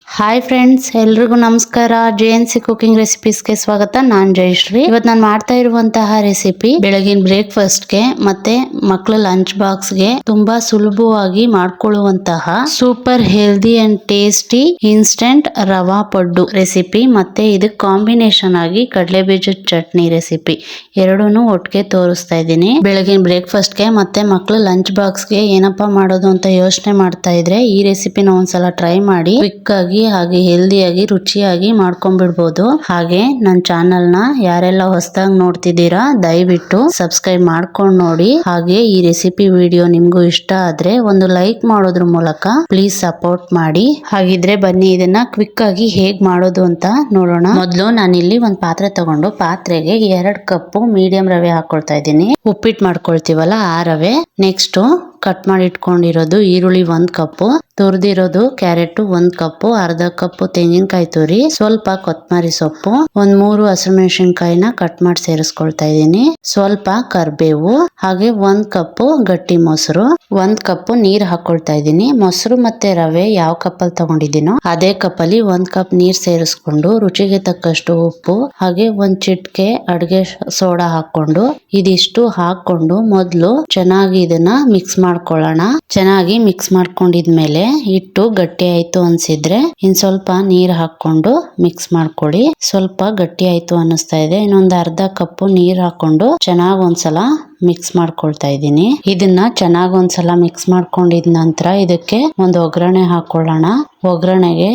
Hi friends, ಎಲ್ರಿಗೂ ನಮಸ್ಕಾರ. JNC cooking ರೆಸಿಪೀಸ್ಗೆ ಸ್ವಾಗತ. ನಾನ್ ಜಯಶ್ರೀ. ಇವತ್ತು ನಾನು ಮಾಡ್ತಾ ಇರುವಂತಹ ರೆಸಿಪಿ ಬೆಳಗಿನ ಬ್ರೇಕ್ಫಾಸ್ಟ್ಗೆ ಮತ್ತೆ ಮಕ್ಕಳ ಲಂಚ್ ಬಾಕ್ಸ್ಗೆ ತುಂಬಾ ಸುಲಭವಾಗಿ ಮಾಡ್ಕೊಳ್ಳುವಂತಹ super healthy and tasty instant rava paddu recipe, ಮತ್ತೆ ಇದಕ್ಕೆ ಕಾಂಬಿನೇಷನ್ ಆಗಿ ಕಡಲೆ ಬೀಜದ ಚಟ್ನಿ ರೆಸಿಪಿ ಎರಡೂನು ಒಟ್ಟಿಗೆ ತೋರಿಸ್ತಾ ಇದ್ದೀನಿ. ಬೆಳಗಿನ ಬ್ರೇಕ್ಫಾಸ್ಟ್ಗೆ ಮತ್ತೆ ಮಕ್ಕಳ ಲಂಚ್ ಬಾಕ್ಸ್ಗೆ ಏನಪ್ಪಾ ಮಾಡೋದು ಅಂತ ಯೋಚನೆ ಮಾಡ್ತಾ ಇದ್ರೆ ಈ ರೆಸಿಪಿನ ಒಂದ್ಸಲ ಟ್ರೈ ಮಾಡಿ ಕ್ವಿಕ್ ಆಗಿ ಹಾಗೆ ಹೆಲ್ದಿಯಾಗಿ ರುಚಿಯಾಗಿ ಮಾಡ್ಕೊಂಡ್ಬಿಡ್ಬೋದು. ಹಾಗೆ ನನ್ನ ಚಾನೆಲ್ ನ ಯಾರೆಲ್ಲ ಹೊಸದಾಗಿ ನೋಡ್ತಿದ್ದೀರಾ ದಯವಿಟ್ಟು ಸಬ್ಸ್ಕ್ರೈಬ್ ಮಾಡ್ಕೊಂಡು ನೋಡಿ. ಹಾಗೆ ಈ ರೆಸಿಪಿ ವಿಡಿಯೋ ನಿಮ್ಗೂ ಇಷ್ಟ ಆದ್ರೆ ಒಂದು ಲೈಕ್ ಮಾಡೋದ್ರ ಮೂಲಕ ಪ್ಲೀಸ್ ಸಪೋರ್ಟ್ ಮಾಡಿ. ಹಾಗಿದ್ರೆ ಬನ್ನಿ ಇದನ್ನ ಕ್ವಿಕ್ ಆಗಿ ಹೇಗ್ ಮಾಡೋದು ಅಂತ ನೋಡೋಣ. ಮೊದಲು ನಾನಿಲ್ಲಿ ಒಂದು ಪಾತ್ರೆ ತಗೊಂಡು ಪಾತ್ರೆಗೆ 2 ಕಪ್ ಮೀಡಿಯಂ ರವೆ ಹಾಕೊಳ್ತಾ ಇದ್ದೀನಿ. ಉಪ್ಪಿಟ್ಟು ಮಾಡ್ಕೊಳ್ತೀವಲ್ಲ ಆ ರವೆ. ನೆಕ್ಸ್ಟ್ ಕಟ್ ಮಾಡಿ ಇಟ್ಕೊಂಡಿರೋದು ಈರುಳ್ಳಿ 1 ಕಪ್, ತುರಿದಿರೋದು ಕ್ಯಾರೆಟ್ 1 ಕಪ್, ಅರ್ಧ ಕಪ್ ತೆಂಗಿನಕಾಯಿ ತುರಿ, ಸ್ವಲ್ಪ ಕೊತ್ತಂಬರಿ ಸೊಪ್ಪು, 3 ಹಸಿಮೆಣಸಿನಕಾಯಿನ ಕಟ್ ಮಾಡಿ ಸೇರಿಸ್ಕೊಳ್ತಾ ಇದ್ದೀನಿ, ಸ್ವಲ್ಪ ಕರಿಬೇವು, ಹಾಗೆ 1 ಕಪ್ ಗಟ್ಟಿ ಮೊಸರು, 1 ಕಪ್ ನೀರ್ ಹಾಕೊಳ್ತಾ ಇದ್ದೀನಿ. ಮೊಸರು ಮತ್ತೆ ರವೆ ಯಾವ ಕಪ್ ಅಲ್ಲಿ ತಗೊಂಡಿದ್ದೀನೋ ಅದೇ ಕಪ್ ಅಲ್ಲಿ 1 ಕಪ್ ನೀರ್ ಸೇರಿಸ್ಕೊಂಡು ರುಚಿಗೆ ತಕ್ಕಷ್ಟು ಉಪ್ಪು ಹಾಗೆ 1 ಚಿಟಿಕೆ ಅಡ್ಗೆ ಸೋಡಾ ಹಾಕೊಂಡು ಇದಿಷ್ಟು ಹಾಕೊಂಡು ಮೊದಲು ಚೆನ್ನಾಗಿ ಇದನ್ನ ಮಿಕ್ಸ್ ಮಾಡ್ಕೊಳ್ಳೋಣ. ಚೆನ್ನಾಗಿ ಮಿಕ್ಸ್ ಮಾಡ್ಕೊಂಡಿದ್ಮೇಲೆ ಹಿಟ್ಟು ಗಟ್ಟಿ ಆಯ್ತು ಅನ್ಸಿದ್ರೆ ಇನ್ ಸ್ವಲ್ಪ ನೀರ್ ಹಾಕೊಂಡು ಮಿಕ್ಸ್ ಮಾಡ್ಕೊಳ್ಳಿ. ಸ್ವಲ್ಪ ಗಟ್ಟಿ ಆಯ್ತು ಅನ್ನಿಸ್ತಾ ಇದೆ, ಇನ್ನೊಂದು ಅರ್ಧ ಕಪ್ ನೀರ್ ಹಾಕೊಂಡು ಚೆನ್ನಾಗಿ ಒಂದ್ಸಲ ಮಿಕ್ಸ್ ಮಾಡ್ಕೊಳ್ತಾ ಇದ್ದೀನಿ. ಇದನ್ನ ಚೆನ್ನಾಗಿ ಒಂದ್ಸಲ ಮಿಕ್ಸ್ ಮಾಡ್ಕೊಂಡಿದ ನಂತರ ಇದಕ್ಕೆ ಒಂದು ಒಗ್ಗರಣೆ ಹಾಕೊಳ್ಳೋಣ. ಒಗ್ಗರಣೆಗೆ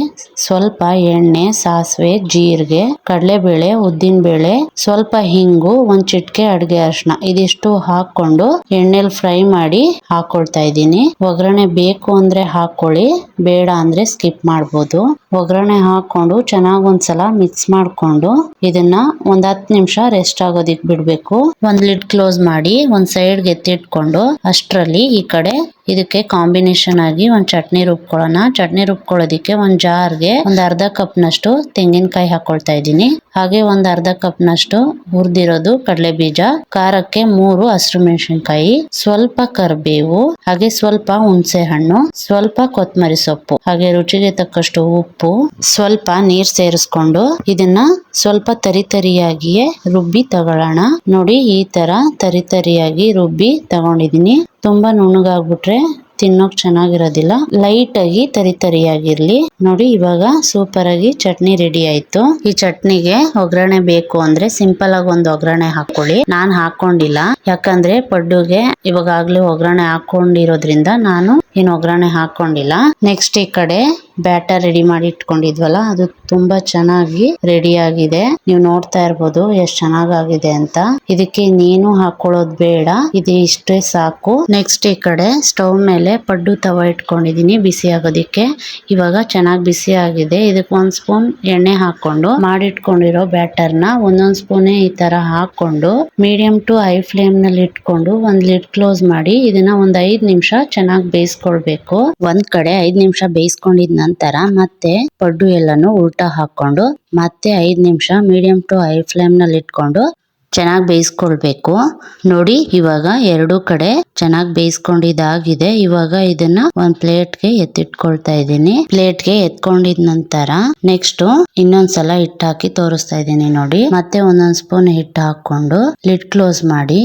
ಸ್ವಲ್ಪ ಎಣ್ಣೆ, ಸಾಸಿವೆ, ಜೀರಿಗೆ, ಕಡಲೆಬೇಳೆ, ಉದ್ದಿನ ಬೇಳೆ, ಸ್ವಲ್ಪ ಹಿಂಗು, 1 ಚಿಟಿಕೆ ಅಡ್ಗೆ ಅರಿಶಿನ ಇದಿಷ್ಟು ಹಾಕೊಂಡು ಎಣ್ಣೆಲಿ ಫ್ರೈ ಮಾಡಿ ಹಾಕೊಳ್ತಾ ಇದ್ದೀನಿ. ಒಗ್ಗರಣೆ ಬೇಕು ಅಂದ್ರೆ ಹಾಕೊಳ್ಳಿ, ಬೇಡ ಅಂದ್ರೆ ಸ್ಕಿಪ್ ಮಾಡ್ಬೋದು. ಒಗ್ಗರಣೆ ಹಾಕೊಂಡು ಚೆನ್ನಾಗಿ ಒಂದ್ಸಲ ಮಿಕ್ಸ್ ಮಾಡ್ಕೊಂಡು ಇದನ್ನ ಒಂದ್ 10 ನಿಮಿಷ ರೆಸ್ಟ್ ಆಗೋದಿಕ್ ಬಿಡ್ಬೇಕು. ಒಂದ್ ಲಿಡ್ ಕ್ಲೋಸ್ ಮಾಡಿ ಒಂದ್ ಸೈಡ್ಗೆ ಎತ್ತಿಟ್ಕೊಂಡು ಅಷ್ಟರಲ್ಲಿ ಈ ಕಡೆ ಇದಕ್ಕೆ ಕಾಂಬಿನೇಷನ್ ಆಗಿ ಒಂದ್ ಚಟ್ನಿ ರುಬ್ಕೊಳ್ಳೋಣ. ಚಟ್ನಿ ರುಬ್ಕೊಳ್ಳೋದಿಕ್ಕೆ ಒಂದ್ ಜಾರ್ಗೆ ಒಂದ್ ಅರ್ಧ ಕಪ್ ನಷ್ಟು ತೆಂಗಿನಕಾಯಿ ಹಾಕೊಳ್ತಾ ಇದ್ದೀನಿ. ಹಾಗೆ ಒಂದ್ ಅರ್ಧ ಕಪ್ ನಷ್ಟು ಹುರಿದಿರೋದು ಕಡಲೆ ಬೀಜ, ಖಾರಕ್ಕೆ 3 ಹಸಿರು ಮೆಣಸಿನಕಾಯಿ, ಸ್ವಲ್ಪ ಕರಿಬೇವು, ಹಾಗೆ ಸ್ವಲ್ಪ ಹುಣಸೆ ಹಣ್ಣು, ಸ್ವಲ್ಪ ಕೊತ್ತಂಬರಿ ಸೊಪ್ಪು, ಹಾಗೆ ರುಚಿಗೆ ತಕ್ಕಷ್ಟು ಉಪ್ಪು, ಸ್ವಲ್ಪ ನೀರ್ ಸೇರಿಸ್ಕೊಂಡು ಇದನ್ನ ಸ್ವಲ್ಪ ತರಿಯಾಗಿಯೇ ರುಬ್ಬಿ ತಗೊಳ್ಳೋಣ. ನೋಡಿ ಈ ತರ ತರಿಯಾಗಿ ರುಬ್ಬಿ ತಗೊಂಡಿದೀನಿ. ತುಂಬಾ ನುಣ್ಣಗಾಗ್ಬಿಟ್ರೆ ತಿನ್ನೋಕ್ ಚೆನ್ನಾಗಿರೋದಿಲ್ಲ, ಲೈಟ್ ಆಗಿ ತರಿಯಾಗಿರ್ಲಿ. ನೋಡಿ ಇವಾಗ ಸೂಪರ್ ಆಗಿ ಚಟ್ನಿ ರೆಡಿ ಆಯ್ತು. ಈ ಚಟ್ನಿಗೆ ಒಗ್ಗರಣೆ ಬೇಕು ಅಂದ್ರೆ ಸಿಂಪಲ್ ಆಗಿ ಒಂದು ಒಗ್ಗರಣೆ ಹಾಕೊಳ್ಳಿ. ನಾನ್ ಹಾಕೊಂಡಿಲ್ಲ, ಯಾಕಂದ್ರೆ ಪಡ್ಡುಗೆ ಇವಾಗಲೇ ಒಗ್ಗರಣೆ ಹಾಕೊಂಡಿರೋದ್ರಿಂದ ನಾನು ಏನು ಒಗ್ಗರಣೆ ಹಾಕೊಂಡಿಲ್ಲ. ನೆಕ್ಸ್ಟ್ ಈ ಕಡೆ ಬ್ಯಾಟರ್ ರೆಡಿ ಮಾಡಿ ಇಟ್ಕೊಂಡಿದ್ವಲ್ಲ ಅದು ತುಂಬಾ ಚೆನ್ನಾಗಿ ರೆಡಿ ಆಗಿದೆ. ನೀವು ನೋಡ್ತಾ ಇರ್ಬೋದು ಎಷ್ಟ್ ಚೆನ್ನಾಗಿದೆ ಅಂತ. ಇದಕ್ಕೆ ಇನ್ನೇನು ಹಾಕೊಳ್ಳೋದು ಬೇಡ, ಇದು ಇಷ್ಟೇ ಸಾಕು. ನೆಕ್ಸ್ಟ್ ಈ ಕಡೆ ಸ್ಟವ್ ಮೇಲೆ ಪಡ್ಡು ತವ ಇಟ್ಕೊಂಡಿದೀನಿ ಬಿಸಿ ಆಗೋದಿಕ್ಕೆ. ಇವಾಗ ಚೆನ್ನಾಗಿ ಬಿಸಿ ಆಗಿದೆ. ಇದಕ್ಕೆ 1 ಸ್ಪೂನ್ ಎಣ್ಣೆ ಹಾಕೊಂಡು ಮಾಡಿಟ್ಕೊಂಡಿರೋ ಬ್ಯಾಟರ್ ನ ಒಂದೊಂದ್ ಸ್ಪೂನ್ ಈ ತರ ಹಾಕೊಂಡು ಮೀಡಿಯಂ ಟು ಹೈ ಫ್ಲೇಮ್ ನಲ್ಲಿ ಇಟ್ಕೊಂಡು ಒಂದ್ ಲಿಡ್ ಕ್ಲೋಸ್ ಮಾಡಿ ಇದನ್ನ ಒಂದ್ 5 ನಿಮಿಷ ಚೆನ್ನಾಗಿ ಬೇಯಿಸ್ಕೊಳ್ಬೇಕು. ಒಂದ್ ಕಡೆ 5 ನಿಮಿಷ ಬೇಯಿಸ್ಕೊಂಡಿದ್ ನಂತರ ಮತ್ತೆ ಪಡ್ಡು ಎಲ್ಲಾನು ಉಲ್ಟಾ ಹಾಕೊಂಡು ಮತ್ತೆ 5 ನಿಮಿಷ ಮೀಡಿಯಂ ಟು ಹೈ ಫ್ಲೇಮ್ ನಲ್ಲಿ ಇಟ್ಕೊಂಡು ಚೆನ್ನಾಗಿ ಬೇಯಿಸ್ಕೊಳ್ಬೇಕು. ನೋಡಿ ಇವಾಗ 2 ಕಡೆ ಚೆನ್ನಾಗಿ ಬೇಯಿಸ್ಕೊಂಡಿದ್ದಾಗಿದೆ. ಇವಾಗ ಇದನ್ನ ಒಂದ್ ಪ್ಲೇಟ್ಗೆ ಎತ್ತಿಟ್ಕೊಳ್ತಾ ಇದ್ದೀನಿ. ಪ್ಲೇಟ್ಗೆ ಎತ್ಕೊಂಡಿದ ನಂತರ ನೆಕ್ಸ್ಟ್ ಇನ್ನೊಂದ್ಸಲ ಹಿಟ್ಟು ಹಾಕಿ ತೋರಿಸ್ತಾ ಇದ್ದೀನಿ. ನೋಡಿ ಮತ್ತೆ ಒಂದೊಂದ್ ಸ್ಪೂನ್ ಹಿಟ್ಟು ಹಾಕೊಂಡು ಲಿಡ್ ಕ್ಲೋಸ್ ಮಾಡಿ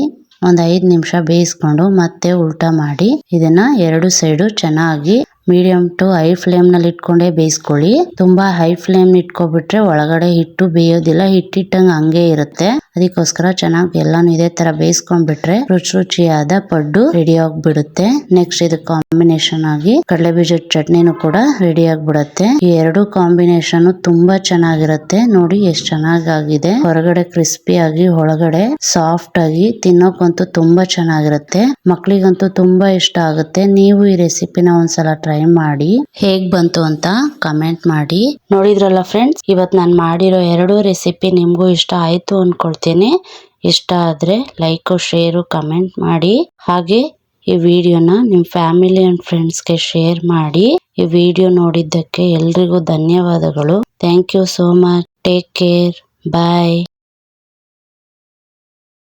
ಒಂದ್ 5 ನಿಮಿಷ ಬೇಯಿಸ್ಕೊಂಡು ಮತ್ತೆ ಉಲ್ಟಾ ಮಾಡಿ ಇದನ್ನ 2 ಸೈಡು ಚೆನ್ನಾಗಿ ಮೀಡಿಯಂ ಟು ಹೈ ಫ್ಲೇಮ್ ನಲ್ಲಿ ಇಟ್ಕೊಂಡೇ ಬೇಯಿಸ್ಕೊಳ್ಳಿ. ತುಂಬಾ ಹೈ ಫ್ಲೇಮ್ ಇಟ್ಕೊಬಿಟ್ರೆ ಒಳಗಡೆ ಹಿಟ್ಟು ಬೇಯೋದಿಲ್ಲ, ಹಿಟ್ಟಿಟ್ಟಂಗೆ ಹಂಗೆ ಇರುತ್ತೆ. ಅದಕ್ಕೋಸ್ಕರ ಚೆನ್ನಾಗಿ ಎಲ್ಲಾನು ಇದೇ ತರ ಬೇಯಿಸ್ಕೊಂಡ್ಬಿಟ್ರೆ ರುಚಿಯಾದ ಪಡ್ಡು ರೆಡಿ ಆಗ್ಬಿಡುತ್ತೆ. ನೆಕ್ಸ್ಟ್ ಇದು ಕಾಂಬಿನೇಷನ್ ಆಗಿ ಕಡಲೆ ಬೀಜದ ಚಟ್ನಿನೂ ಕೂಡ ರೆಡಿ ಆಗ್ಬಿಡುತ್ತೆ. ಈ 2 ಕಾಂಬಿನೇಷನ್ ತುಂಬಾ ಚೆನ್ನಾಗಿರುತ್ತೆ. ನೋಡಿ ಎಷ್ಟು ಚೆನ್ನಾಗಿದೆ, ಹೊರಗಡೆ ಕ್ರಿಸ್ಪಿ ಆಗಿ ಒಳಗಡೆ ಸಾಫ್ಟ್ ಆಗಿ, ತಿನ್ನೋಕಂತೂ ತುಂಬಾ ಚೆನ್ನಾಗಿರುತ್ತೆ. ಮಕ್ಳಿಗಂತೂ ತುಂಬಾ ಇಷ್ಟ ಆಗುತ್ತೆ. ನೀವು ಈ ರೆಸಿಪಿನ ಒಂದ್ಸಲ ಟ್ರೈ ಮಾಡಿ ಹೇಗ್ ಬಂತು ಅಂತ ಕಮೆಂಟ್ ಮಾಡಿ. ನೋಡಿದ್ರಲ್ಲ ಫ್ರೆಂಡ್ಸ್, ಇವತ್ತು ನಾನು ಮಾಡಿರೋ 2 ರೆಸಿಪಿ ನಿಮ್ಗೂ ಇಷ್ಟ ಆಯ್ತು ಅನ್ಕೊಳ್ತೇನೆ. ಇಷ್ಟ ಆದ್ರೆ ಲೈಕ್, ಶೇರು, ಕಮೆಂಟ್ ಮಾಡಿ. ಹಾಗೆ ಈ ವಿಡಿಯೋನ ನಿಮ್ ಫ್ಯಾಮಿಲಿ ಅಂಡ್ ಫ್ರೆಂಡ್ಸ್ಗೆ ಶೇರ್ ಮಾಡಿ. ಈ ವಿಡಿಯೋ ನೋಡಿದ್ದಕ್ಕೆ ಎಲ್ರಿಗೂ ಧನ್ಯವಾದಗಳು. Thank you so much. Take care. Bye.